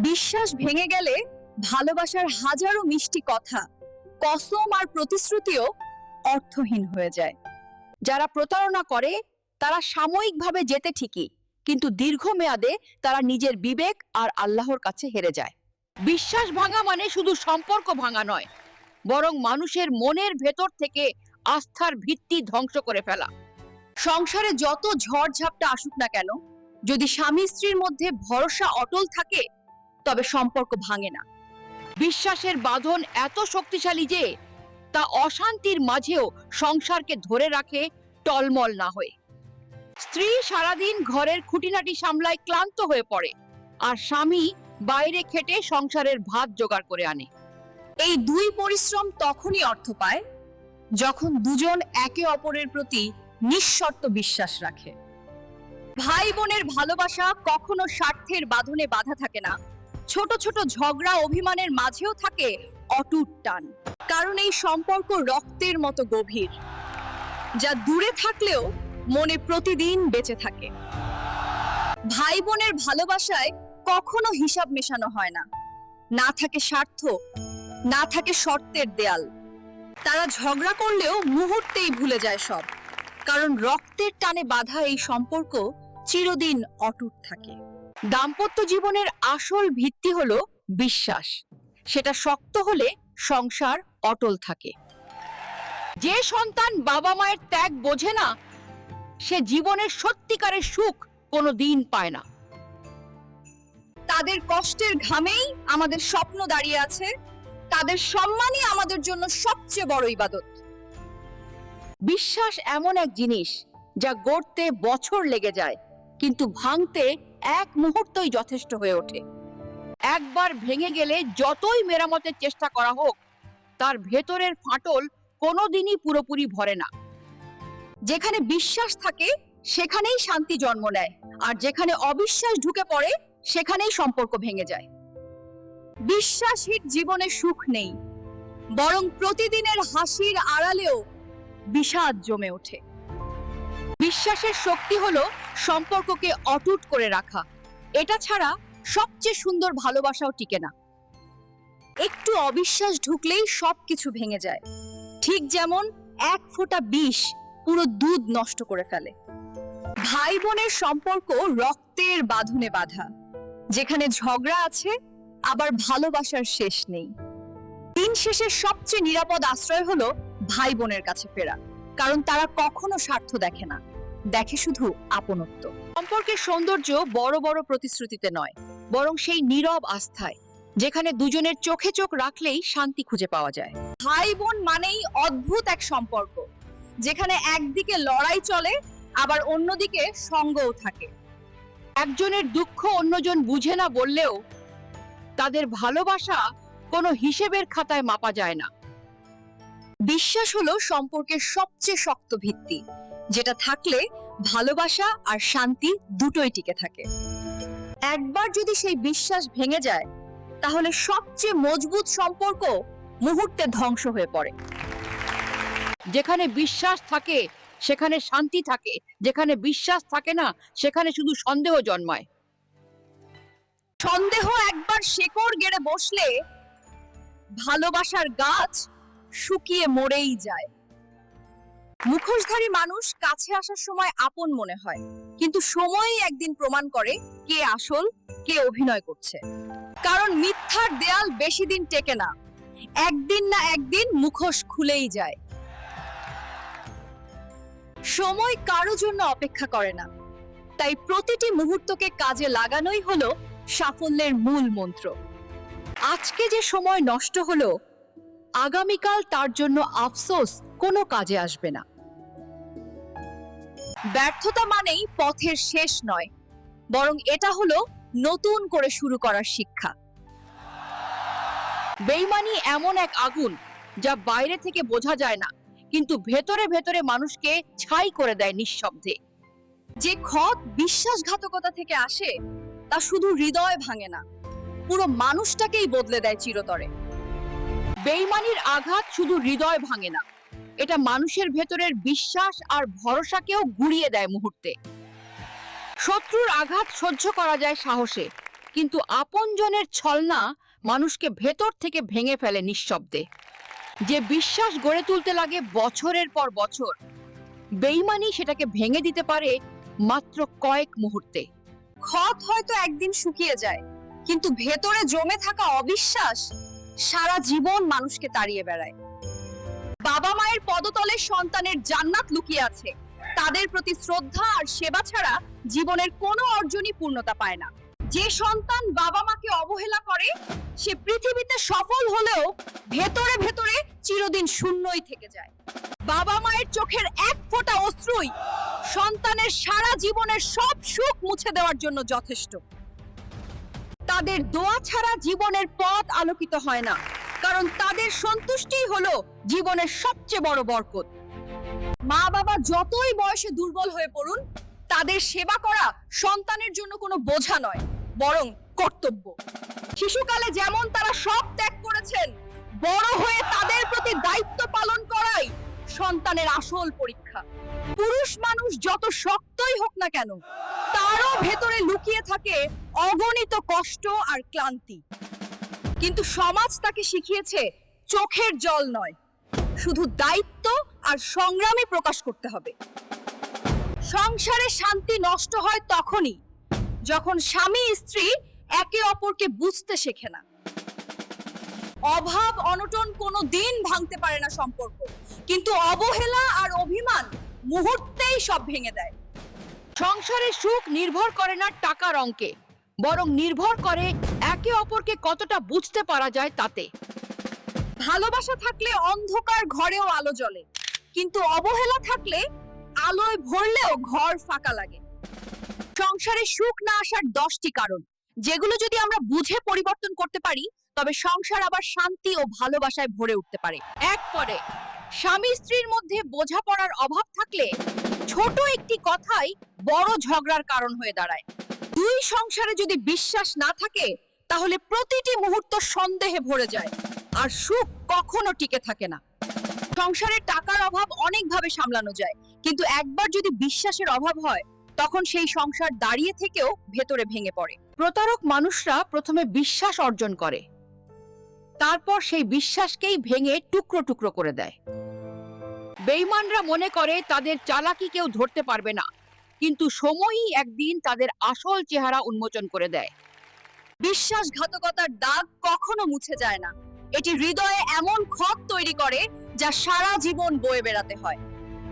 বিশ্বাস ভেঙে গেলে ভালোবাসার হাজারো মিষ্টি কথা, কসম আর প্রতিশ্রুতিও অর্থহীন হয়ে যায়। যারা প্রতারণা করে তারা সাময়িকভাবে জেতে ঠিকই, কিন্তু দীর্ঘমেয়াদে তারা নিজের বিবেক আর আল্লাহর কাছে হেরে যায়। বিশ্বাস ভাঙা মানে শুধু সম্পর্ক ভাঙা নয়, বরং মানুষের মনের ভেতর থেকে আস্থার ভিত্তি ধ্বংস করে ফেলা। সংসারে যত ঝড়ঝাপটা আসুক না কেন, যদি স্বামী স্ত্রীর মধ্যে ভরসা অটল থাকে তবে সম্পর্ক ভাঙে না। বিশ্বাসের বাঁধন এত শক্তিশালী যে তা অশান্তির মাঝেও সংসারকে ধরে রাখে টলমল না হয়ে। স্ত্রী সারাদিন ঘরের খুঁটিনাটি সামলায় ক্লান্ত হয়ে পড়ে, আর স্বামী বাইরে খেটে সংসারের ভাত জোগাড় করে আনে। এই দুই পরিশ্রম তখনই অর্থ পায় যখন দুজন একে অপরের প্রতি নিঃশর্ত বিশ্বাস রাখে। ভাই বোনের ভালোবাসা কখনো স্বার্থের বাঁধনে বাঁধা থাকে না। ছোট ছোট ঝগড়া অভিমানের মাঝেও থাকে অটুট টান, কারণ এই সম্পর্ক রক্তের মতো গভীর, যা দূরে থাকলেও মনে প্রতিদিন বেঁচে থাকে। ভাই বোনের ভালোবাসায় কখনো হিসাব মেশানো হয় না, না থাকে স্বার্থ, না থাকে শর্তের দেয়াল। তারা ঝগড়া করলেও মুহূর্তেই ভুলে যায় সব, কারণ রক্তের টানে বাঁধা এই সম্পর্ক চিরদিন অটুট থাকে। দাম্পত্য জীবনের আসল ভিত্তি হলো বিশ্বাস। সেটা শক্ত হলে সংসার অটল থাকে। যে সন্তান বাবা মায়ের ত্যাগ বোঝে না, সে জীবনের সত্যিকারের সুখ কোনো দিন পায় না। তাদের কষ্টের ঘামেই আমাদের স্বপ্ন দাঁড়িয়ে আছে, তাদের সম্মানই আমাদের জন্য সবচেয়ে বড় ইবাদত। বিশ্বাস এমন এক জিনিস যা গড়তে বছর লেগে যায়, কিন্তু ভাঙতে এক মুহূর্তই যথেষ্ট হয়ে ওঠে। একবার ভেঙে গেলে যতই মেরামতের চেষ্টা করা হোক, তার ভেতরের ফাটল কোনোদিনই পুরোপুরি ভরে না। যেখানে বিশ্বাস থাকে সেখানেই শান্তি জন্ম নেয়, আর যেখানে অবিশ্বাস ঢুকে পড়ে সেখানেই সম্পর্ক ভেঙে যায়। বিশ্বাসহীন জীবনে সুখ নেই, বরং প্রতিদিনের হাসির আড়ালেও বিষাদ জমে ওঠে। বিশ্বাসের শক্তি হলো সম্পর্ককে অটুট করে রাখা। এটা ছাড়া সবচেয়ে সুন্দর ভালোবাসাও টিকে না। একটু অবিশ্বাস ঢুকলেই সবকিছু ভেঙে যায়, ঠিক যেমন এক ফোঁটা বিষ পুরো দুধ নষ্ট করে ফেলে। ভাই বোনের সম্পর্ক রক্তের বাঁধনে বাঁধা, যেখানে ঝগড়া আছে আবার ভালোবাসার শেষ নেই। দিন শেষে সবচেয়ে নিরাপদ আশ্রয় হলো ভাই বোনের কাছে ফেরা, কারণ তারা কখনো স্বার্থ দেখে না, দেখে শুধু আপনত্ব। সম্পর্কের সৌন্দর্য বড় বড় প্রতিশ্রুতিতে নয়, বরং সেই নীরব আস্থায়, যেখানে দুজনের চোখে চোখ রাখলেই শান্তি খুঁজে পাওয়া যায়। ভাই বোন মানেই অদ্ভুত এক সম্পর্ক, যেখানে একদিকে লড়াই চলে আবার অন্যদিকে সঙ্গও থাকে। একজনের দুঃখ অন্যজন বুঝে না বললেও তাদের ভালোবাসা কোনো হিসেবের খাতায় মাপা যায় না। বিশ্বাস হলো সম্পর্কের সবচেয়ে শক্ত ভিত্তি, যেটা থাকলে ভালোবাসা আর শান্তি দুটোই টিকে থাকে। একবার যদি সেই বিশ্বাস ভেঙে যায়, তাহলে সবচেয়ে মজবুত সম্পর্ক মুহূর্তে ধ্বংস হয়ে পড়ে। যেখানে বিশ্বাস থাকে সেখানে শান্তি থাকে, যেখানে বিশ্বাস থাকে না সেখানে শুধু সন্দেহ জন্মায়। সন্দেহ একবার শেকড় গেড়ে বসলে ভালোবাসার গাছ শুকিয়ে মরেই যায়। মুখোশধারী মানুষ কাছে আসার সময় আপন মনে হয়, কিন্তু সময়ই একদিন প্রমাণ করে কে আসল, কে অভিনয় করছে। কারণ মিথ্যার দেয়াল বেশি দিন টেকে না, একদিন না একদিন মুখোশ খুলেই যায়। সময় কারো জন্য অপেক্ষা করে না, তাই প্রতিটি মুহূর্তকে কাজে লাগানোই হলো সাফল্যের মূল মন্ত্র। আজকে যে সময় নষ্ট হলো, আগামীকাল তার জন্য আফসোস কোনো কাজে আসবে না। ব্যর্থতা মানেই পথের শেষ নয়, বরং এটা হলো নতুন করে শুরু করার শিক্ষা। বেইমানি এমন এক আগুন যা বাইরে থেকে বোঝা যায় না, কিন্তু ভেতরে ভেতরে মানুষকে ছাই করে দেয় নিঃশব্দে। যে ক্ষত বিশ্বাসঘাতকতা থেকে আসে তা শুধু হৃদয় ভাঙে না, পুরো মানুষটাকেই বদলে দেয় চিরতরে। বেইমানির আঘাত শুধু হৃদয় ভাঙে না, এটা মানুষের ভেতরের বিশ্বাস আর ভরসাকেও গুঁড়িয়ে দেয় মুহূর্তে। শত্রুর আঘাত সহ্য করা যায় সাহসে, কিন্তু আপনজনের ছলনা মানুষকে ভেতর থেকে ভেঙে ফেলে নিঃশব্দে। যে বিশ্বাস গড়ে তুলতে লাগে বছরের পর বছর, বেঈমানি সেটাকে ভেঙে দিতে পারে মাত্র কয়েক মুহূর্তে। ক্ষত হয়তো একদিন শুকিয়ে যায়, কিন্তু ভেতরে জমে থাকা অবিশ্বাস সারা জীবন মানুষকে তাড়িয়ে বেড়ায়। বাবা মায়ের পদতলে সন্তানের জান্নাত লুকিয়ে আছে। তাদের প্রতি শ্রদ্ধা আর সেবা ছাড়া জীবনের কোনো অর্জনই পূর্ণতা পায় না। যে সন্তান বাবা মাকে অবহেলা করে সে পৃথিবীতে সফল হলেও ভেতরে ভেতরে চিরদিন শূন্যই থেকে যায়। বাবা মায়ের চোখের এক ফোঁটা অশ্রুই সন্তানের সারা জীবনের সব সুখ মুছে দেওয়ার জন্য যথেষ্ট। তাদের দোয়া ছাড়া জীবনের পথ আলোকিত হয় না, কারণ তাদের সন্তুষ্টিই হলো জীবনের সবচেয়ে বড় বরকত। মা বাবা যতই বয়সে দুর্বল হয়ে পড়ুন, তাদের সেবা করা সন্তানের জন্য কোনো বোঝা নয়, বরং কর্তব্য। শিশুকালে যেমন তারা সব ত্যাগ করেছেন, বড় হয়ে তাদের প্রতি দায়িত্ব পালন করাই সন্তানের আসল পরীক্ষা। পুরুষ মানুষ যত শক্তই হোক না কেন, তারও ভেতরে লুকিয়ে থাকে অগণিত কষ্ট আর ক্লান্তি। কিন্তু সমাজ তাকে শিখিয়েছে চোখের জল নয়, শুধু দায়িত্ব আর সংগ্রামই প্রকাশ করতে হবে। সংসারে শান্তি নষ্ট হয় তখনই যখন স্বামী স্ত্রী একে অপরকে বুঝতে শেখে না। অভাব অনটন কোনো দিন ভাঙতে পারে না সম্পর্ক, কিন্তু অবহেলা আর অভিমান মুহূর্তেই সব ভেঙে দেয়। সংসারের সুখ নির্ভর করে না টাকার অঙ্কে, বরং নির্ভর করে একে অপরকে কতটা বুঝতে পারা যায় তাতে। ভালোবাসা থাকলে অন্ধকার ঘরেও আলো জ্বলে, কিন্তু অবহেলা থাকলে আলোয় ভরলেও ঘর ফাঁকা লাগে। সংসারে সুখ না আসার 10টি কারণ, যেগুলো যদি আমরা বুঝে পরিবর্তন করতে পারি, তবে সংসার আবার শান্তি ও ভালোবাসায় ভরে উঠতে পারে। এক পরে স্বামী স্ত্রীর মধ্যে বোঝাপড়ার অভাব থাকলে ছোট একটি কথাই বড় ঝগড়ার কারণ হয়ে দাঁড়ায়। দুই সংসারে যদি বিশ্বাস না থাকে, তাহলে প্রতিটি মুহূর্ত সন্দেহে ভরে যায় আর সুখ কখনো টিকে থাকে না। সংসারে টাকার অভাব অনেকভাবে সামলানো যায়, কিন্তু একবার যদি বিশ্বাসের অভাব হয়, তখন সেই সংসার দাঁড়িয়ে থেকেও ভেতরে ভেঙে পড়ে। প্রতারক মানুষরা প্রথমে বিশ্বাস অর্জন করে, তারপর সেই বিশ্বাসকেই ভেঙে টুকরো টুকরো করে দেয়। বেঈমানরা মনে করে তাদের চালাকি কেউ ধরতে পারবে না, কিন্তু সময়ই একদিন তাদের আসল চেহারা উন্মোচন করে দেয়। বিশ্বাসঘাতকতার দাগ কখনো মুছে যায় না, এটি হৃদয়ে এমন ক্ষত তৈরি করে যা সারা জীবন বয়ে বেড়াতে হয়।